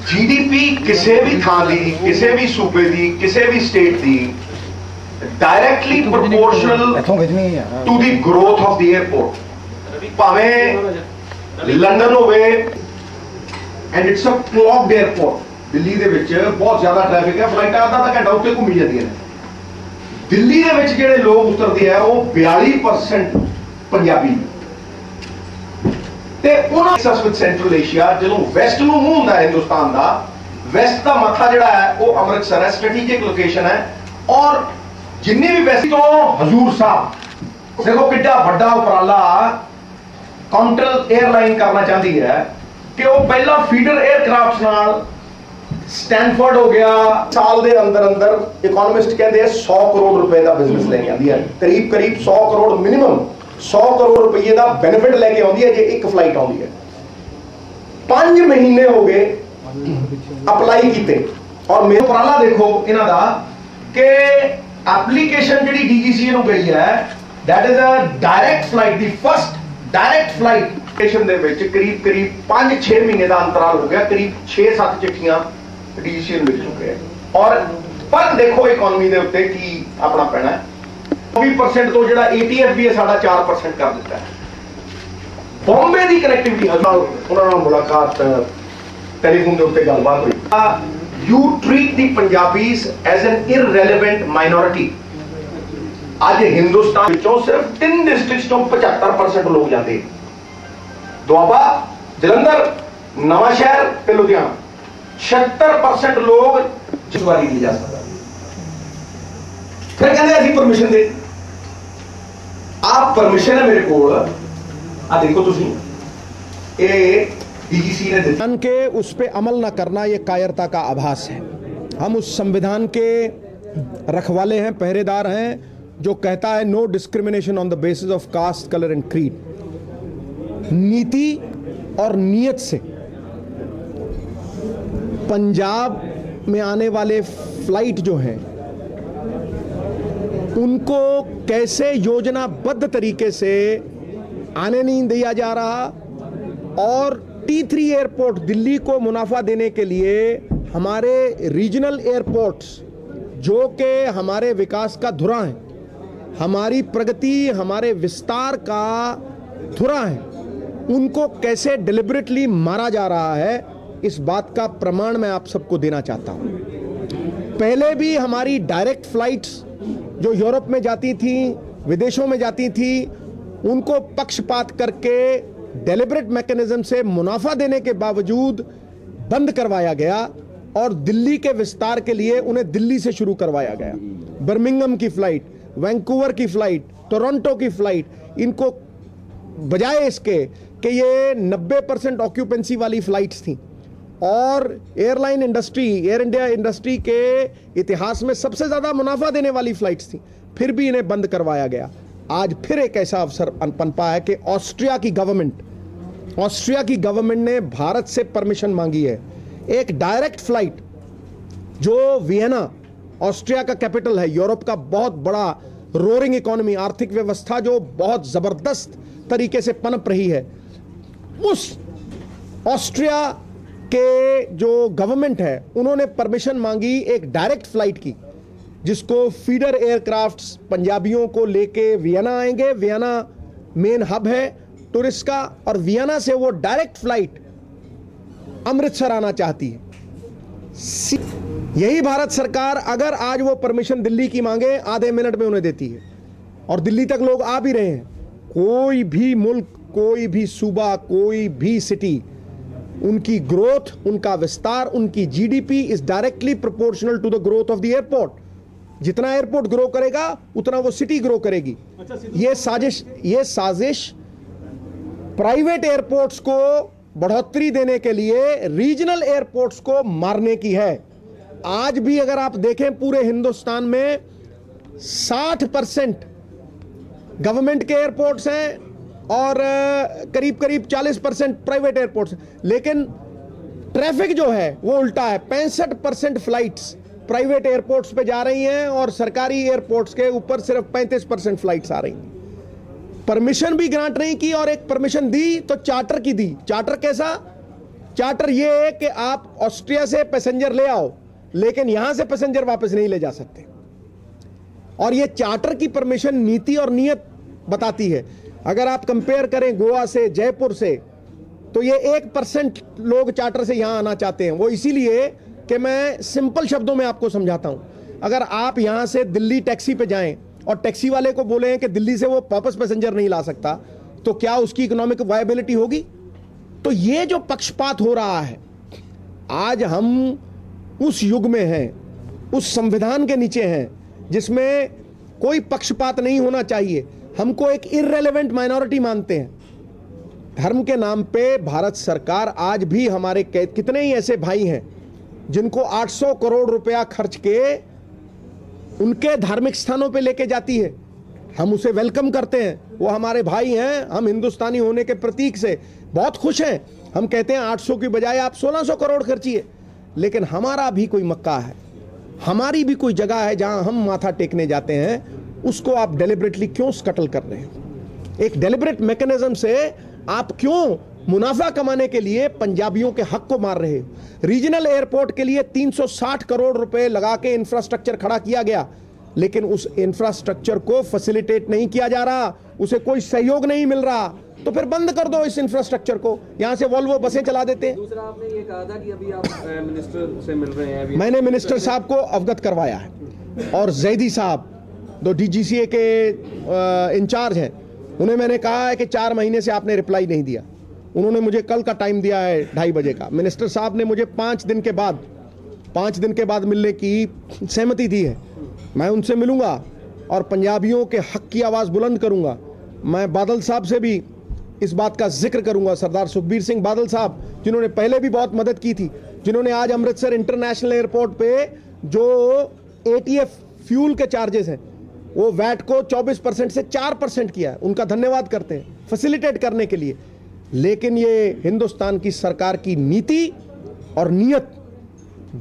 GDP किसी भी थां दी, किसी भी सूबे दी, किसी भी स्टेट दी directly proportional to the growth of the airport. भावें लंडन होवे and it's a clogged airport, Delhi दे विच बहुत ज्यादा ट्रैफिक है, फ्लाइट आधा घंटा उत्ते घूमी जांदियां ने। दिल्ली दे विच जिहड़े लोग उतरदे आ वो 42% पंजाबी ते उन्हां विद सेंट्रल एशिया जो वैस्ट नूं मूंह हुंदा है हिंदुस्तान दा, वैस्ट दा मथा जिहड़ा है वो अमृतसर है, स्ट्रेटेजिक लोकेशन है। और जिन्नी भी वैसी तो हजूर साहब देखो किड्डा वड्डा उपराला काउंटर एयरलाइन करना चाहती है कि वो पहला फीडर एयरक्राफ्ट नाल स्टैनफोर्ड हो गया, साल दे अंदर अंदर इकोनॉमिस्ट कहते हैं 100 करोड़ रुपए का बिजनेस लेके आती है, करीब करीब 100 करोड़ मिनिमम 100 करोड़ रुपए का बेनिफिट लेके आती है जे एक फ्लाइट आती है। 5 महीने हो गए अप्लाई किते और मेरा उपराला देखो इन्हां दा कि एप्लीकेशन जिहड़ी डीजीसीए नूं गई है that is a direct flight, the first direct flight station दे विच करीब करीब 5-6 महीने का अंतराल हो गया, करीब 6-7 चिट्ठियां डीजीसीए मिल चुके हैं। और पर देखो इकोनॉमी के उत्ते की अपना पैना है, 24% तो जो एटीएफ भी है साढ़ा 4% कर दिता है। बॉम्बे की कनेक्टिविटी उन्होंने मुलाकात टेलीफोन के उत्ते गलबात हुई। You treat the Punjabis as an irrelevant minority. आज हिंदुस्तान सिर्फ 3 डिस्ट्रिक्ट तो 75% लोग जाते, दुआबा, जलंधर, नवा शहर ते लुधियाना। 76% लोग जिसवारी नहीं जा सकता। फिर कहते हैं परमिशन दे, आप परमिशन है मेरे को आ देखो तुसी ए डीजीसी ने संविधान के उस पे अमल न करना ये कायरता का आभास है। हम उस संविधान के रखवाले हैं, पहरेदार हैं, जो कहता है no discrimination on the basis of caste, colour and creed. नीति और नियत से पंजाब में आने वाले फ्लाइट जो हैं उनको कैसे योजनाबद्ध तरीके से आने नहीं दिया जा रहा, और T3 एयरपोर्ट दिल्ली को मुनाफा देने के लिए हमारे रीजनल एयरपोर्ट्स जो कि हमारे विकास का धुरा है, हमारी प्रगति, हमारे विस्तार का धुरा है, उनको कैसे डिलिबरेटली मारा जा रहा है, इस बात का प्रमाण मैं आप सबको देना चाहता हूं। पहले भी हमारी डायरेक्ट फ्लाइट्स जो यूरोप में जाती थी, विदेशों में जाती थी, उनको पक्षपात करके डेलिबरेट मैकेनिज्म से मुनाफा देने के बावजूद बंद करवाया गया और दिल्ली के विस्तार के लिए उन्हें दिल्ली से शुरू करवाया गया। बर्मिंघम की फ्लाइट, वैंकूवर की फ्लाइट, टोरंटो की फ्लाइट, इनको बजाय इसके कि ये 90% ऑक्यूपेंसी वाली फ्लाइट्स थी और airline industry, air India industry के इतिहास में सबसे ज्यादा मुनाफा देने वाली फ्लाइट्स थी, फिर भी इन्हें बंद करवाया गया। आज फिर एक ऐसा अवसर पनपा है कि ऑस्ट्रिया की गवर्नमेंट ने भारत से परमिशन मांगी है, एक डायरेक्ट फ्लाइट जो वियना, ऑस्ट्रिया का कैपिटल है, यूरोप का बहुत बड़ा रोरिंग इकोनॉमी, आर्थिक व्यवस्था जो बहुत जबरदस्त तरीके से पनप रही है, उस ऑस्ट्रिया के जो गवर्नमेंट है उन्होंने परमिशन मांगी एक डायरेक्ट फ्लाइट की, जिसको फीडर एयरक्राफ्ट्स पंजाबियों को लेके वियना आएंगे। वियना मेन हब है टूरिस्ट का, और वियना से वो डायरेक्ट फ्लाइट अमृतसर आना चाहती है। यही भारत सरकार अगर आज वो परमिशन दिल्ली की मांगे, आधे मिनट में उन्हें देती है, और दिल्ली तक लोग आ भी रहे हैं। कोई भी मुल्क, कोई भी सूबा, कोई भी सिटी, उनकी ग्रोथ, उनका विस्तार, उनकी GDP is directly proportional to the growth of the airport. जितना एयरपोर्ट ग्रो करेगा उतना वो सिटी ग्रो करेगी। ये साजिश प्राइवेट एयरपोर्ट्स को बढ़ोतरी देने के लिए रीजनल एयरपोर्ट्स को मारने की है। आज भी अगर आप देखें पूरे हिंदुस्तान में 60% गवर्नमेंट के एयरपोर्ट्स हैं और करीब करीब 40% प्राइवेट एयरपोर्ट्स, लेकिन ट्रैफिक जो है वो उल्टा है। 65% फ्लाइट्स प्राइवेट एयरपोर्ट्स पे जा रही हैं और सरकारी एयरपोर्ट्स के ऊपर सिर्फ 35% फ्लाइट्स आ रही हैं। परमिशन भी ग्रांट नहीं की, और एक परमिशन दी तो चार्टर की दी। चार्टर कैसा? चार्टर ये है कि आप ऑस्ट्रिया से पैसेंजर ले आओ, लेकिन यहां से पैसेंजर वापस नहीं ले जा सकते। और ये चार्टर की परमिशन नीति और नियत बताती है। अगर आप कंपेयर करें गोवा से, जयपुर से, तो ये 1% लोग चार्टर से यहां आना चाहते हैं। वो इसीलिए कि मैं सिंपल शब्दों में आपको समझाता हूं। अगर आप यहां से दिल्ली टैक्सी पे जाएं और टैक्सी वाले को बोलें कि दिल्ली से वो वापस पैसेंजर नहीं ला सकता, तो क्या उसकी इकोनॉमिक वायबिलिटी होगी? तो ये जो पक्षपात हो रहा है, आज हम उस युग में हैं, उस संविधान के नीचे हैं जिसमें कोई पक्षपात नहीं होना चाहिए। हमको एक इररिलेवेंट माइनॉरिटी मानते हैं। धर्म के नाम पे भारत सरकार आज भी हमारे कितने ही ऐसे भाई हैं जिनको 800 करोड़ रुपया खर्च के उनके धार्मिक स्थानों पे लेके जाती है। हम उसे वेलकम करते हैं, वो हमारे भाई हैं। हम हिंदुस्तानी होने के प्रतीक से बहुत खुश हैं। हम कहते हैं 800 की बजाय आप 1600 करोड़ खर्चिए। लेकिन हमारा भी कोई मक्का है, हमारी भी कोई जगह है जहां हम माथा टेकने जाते हैं, उसको आप डेलिबरेटली क्यों स्कटल कर रहे हैं? एक डेलिबरेट मैकेनिज्म से आप क्यों मुनाफा कमाने के लिए पंजाबियों के हक को मार रहे हो? रीजनल एयरपोर्ट के लिए 360 करोड़ रुपए लगा के इंफ्रास्ट्रक्चर खड़ा किया गया, लेकिन उस इंफ्रास्ट्रक्चर को फैसिलिटेट नहीं किया जा रहा, उसे कोई सहयोग नहीं मिल रहा। तो फिर बंद कर दो इस इंफ्रास्ट्रक्चर को, यहां से वॉल्वो बसें चला देते हैं। दूसरा, आपने ये कहा था कि अभी आप मिनिस्टर से मिल रहे हैं। मैंने मिनिस्टर साहब को अवगत करवाया है, और जैदी साहब जो DGCA के इंचार्ज हैं, उन्हें मैंने कहा है कि 4 महीने से आपने रिप्लाई नहीं दिया। उन्होंने मुझे कल का टाइम दिया है 2:30 बजे का। मिनिस्टर साहब ने मुझे 5 दिन के बाद मिलने की सहमति दी है। मैं उनसे मिलूंगा और पंजाबियों के हक की आवाज़ बुलंद करूंगा। मैं बादल साहब से भी इस बात का जिक्र करूंगा, सरदार सुखबीर सिंह बादल साहब, जिन्होंने पहले भी बहुत मदद की थी, जिन्होंने आज अमृतसर इंटरनेशनल एयरपोर्ट पे जो ATF फ्यूल के चार्जेस हैं, वो वैट को 24% से 4% किया है। उनका धन्यवाद करते हैं फैसिलिटेट करने के लिए। लेकिन ये हिंदुस्तान की सरकार की नीति और नियत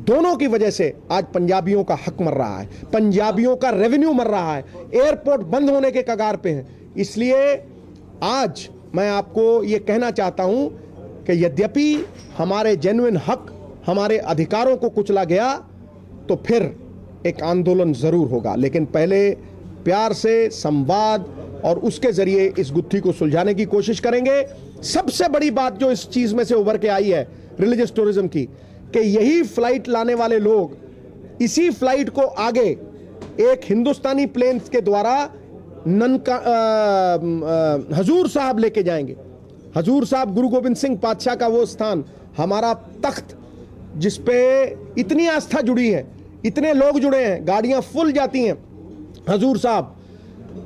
दोनों की वजह से आज पंजाबियों का हक मर रहा है, पंजाबियों का रेवेन्यू मर रहा है, एयरपोर्ट बंद होने के कगार पे हैं। इसलिए आज मैं आपको ये कहना चाहता हूं कि यद्यपि हमारे जेन्युइन हक, हमारे अधिकारों को कुचला गया, तो फिर एक आंदोलन जरूर होगा, लेकिन पहले प्यार से संवाद और उसके जरिए इस गुत्थी को सुलझाने की कोशिश करेंगे। सबसे बड़ी बात जो इस चीज में से उभर के आई है रिलीजियस टूरिज्म की, कि यही फ्लाइट लाने वाले लोग इसी फ्लाइट को आगे एक हिंदुस्तानी प्लेन्स के द्वारा हजूर साहब लेके जाएंगे। हजूर साहब गुरु गोविंद सिंह पातशाह का वो स्थान, हमारा तख्त, जिस पे इतनी आस्था जुड़ी है, इतने लोग जुड़े हैं, गाड़ियां फुल जाती हैं। हजूर साहब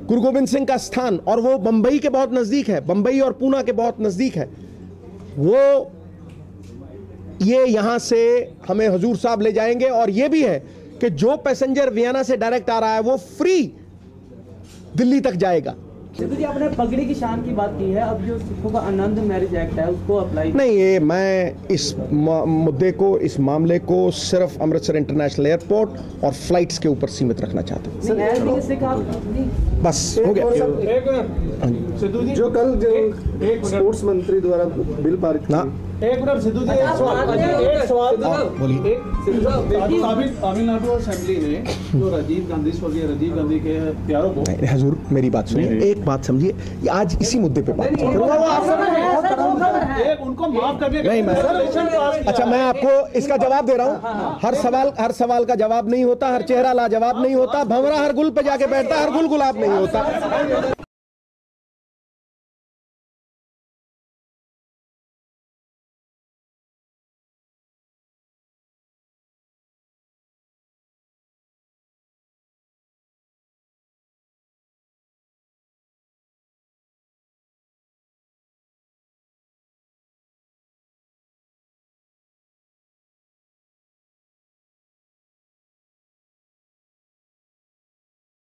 गुरु गोविंद सिंह का स्थान, और वो बंबई के बहुत नजदीक है, बंबई और पूना के बहुत नजदीक है। वो ये यहां से हमें हजूर साहब ले जाएंगे। और ये भी है कि जो पैसेंजर वियना से डायरेक्ट आ रहा है वो फ्री दिल्ली तक जाएगा। सिद्धू जी, आपने पगड़ी की शान की बात की है, अब जो सिखों का आनंद मैरिज एक्ट है उसको अप्लाई नहीं, ये मैं इस मुद्दे को, इस मामले को सिर्फ अमृतसर इंटरनेशनल एयरपोर्ट और फ्लाइट्स के ऊपर सीमित रखना चाहता हूँ। बस हो गया। सिद्धू जी, जो कल स्पोर्ट्स मंत्री द्वारा बिल पारित ना, एक मिनट सिद्धू जी, एक सवाल बोलिए। तमिलनाडु असेंबली ने जो स्वर्गीय राजीव गांधी के प्यारों को, हजूर मेरी बात सुनिए, एक बात समझिए, आज इसी मुद्दे पे बात करूंगा। उनको माफ करने नहीं, मैं अच्छा, मैं आपको इसका जवाब दे रहा हूँ। हर सवाल का जवाब नहीं होता, हर चेहरा लाजवाब नहीं होता, भंवरा हर गुल पे जाके बैठता, हर गुल गुलाब नहीं होता।